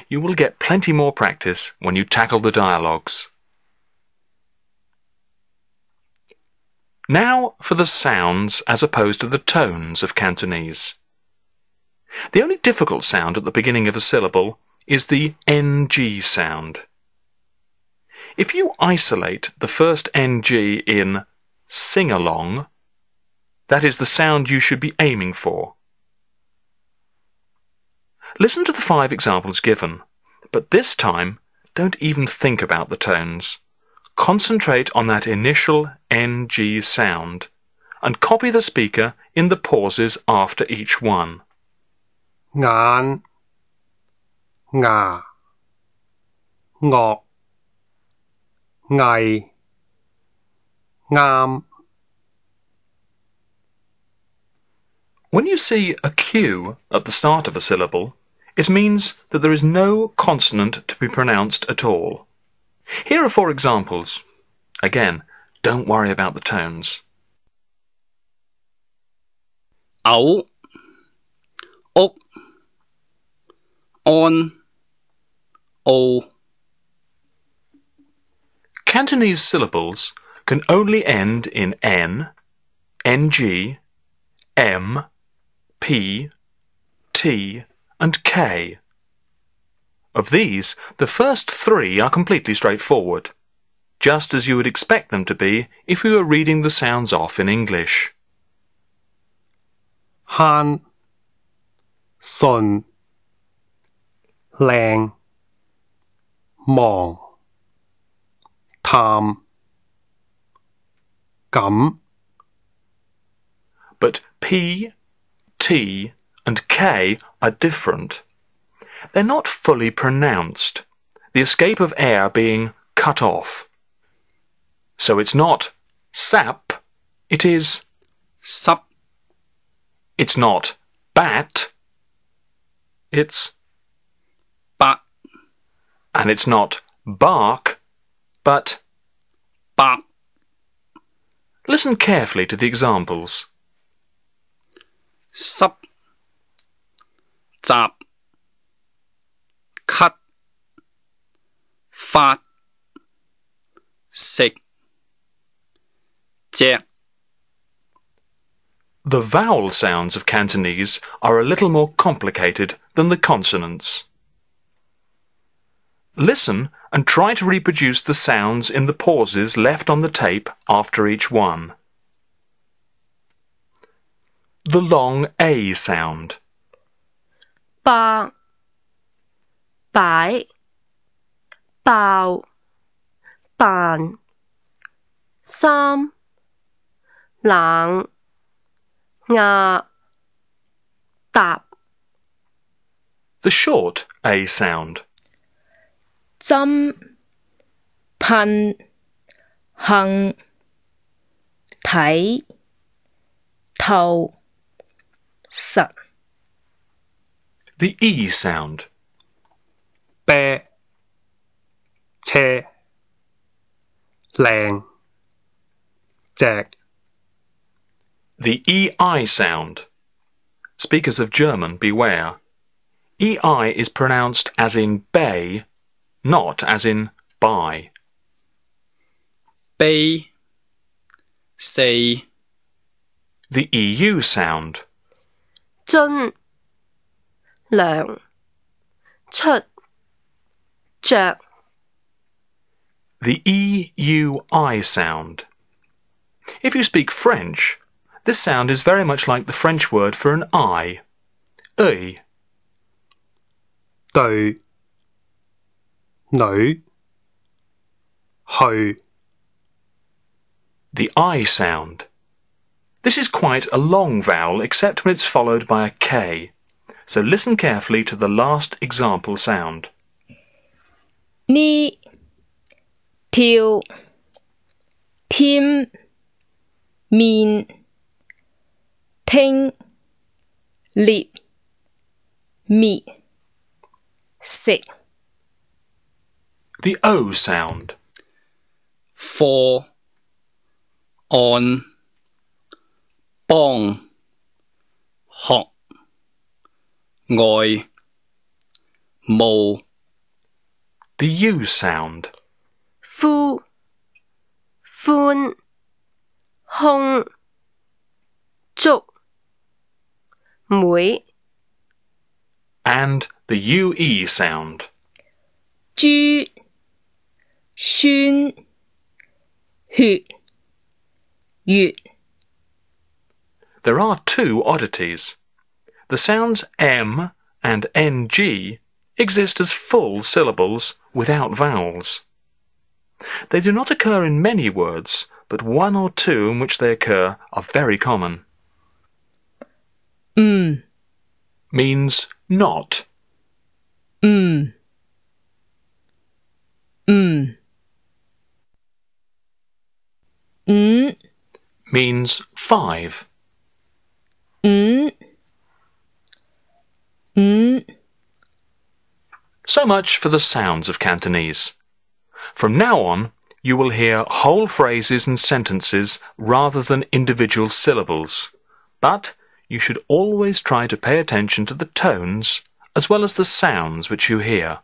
You will get plenty more practice when you tackle the dialogues. Now for the sounds as opposed to the tones of Cantonese. The only difficult sound at the beginning of a syllable is the NG sound. If you isolate the first NG in sing-along, that is the sound you should be aiming for. Listen to the 5 examples given, but this time don't even think about the tones. Concentrate on that initial NG sound and copy the speaker in the pauses after each one. 眼、牙、樂、毅、啱。 When you see a Q at the start of a syllable, it means that there is no consonant to be pronounced at all. Here are 4 examples. Again, don't worry about the tones. 嘔、屋、安、澳。 Cantonese syllables can only end in N, NG, M, P, T, and K. Of these, the first 3 are completely straightforward, just as you would expect them to be if we were reading the sounds off in English. 慳、順、靚、忙、淡、感。 But P, T, and K are different. They're not fully pronounced, the escape of air being cut off. So it's not sap, it is 濕。 It's not bat, it's 白。 and it's not bark, but 白。 listen carefully to the examples. 濕、雜、咳、發、食、隻。 The vowel sounds of Cantonese are a little more complicated than the consonants. Listen and try to reproduce the sounds in the pauses left on the tape after each one. The long A sound. 百、擺、爆、扮、三、冷、亞、答。 The short A sound. 針、噴、行、睇、透、實。 The E sound. 啤、車、靚、隻。 The EI sound. Speakers of German, beware. EI is pronounced as in bay, not as in by. 悲、四。 The EU sound. 進、涼、出、着。 The EUI sound. If you speak French, this sound is very much like the French word for an eye. Œil. 對、女、去。 The I sound. This is quite a long vowel except when it's followed by a K. So listen carefully to the last example sound. 呢、跳、添、面、聽、列、滅、食。 The O sound. for 按幫學外務 the U sound. 呼、歡、空、足、每、 and the UE sound. 豬、酸、血、月。 There are two oddities. The sounds M and NG exist as full syllables without vowels. They do not occur in many words, but one or two in which they occur are very common. Means not. N Means 5. So much for the sounds of Cantonese. From now on, you will hear whole phrases and sentences rather than individual syllables, but you should always try to pay attention to the tones as well as the sounds which you hear.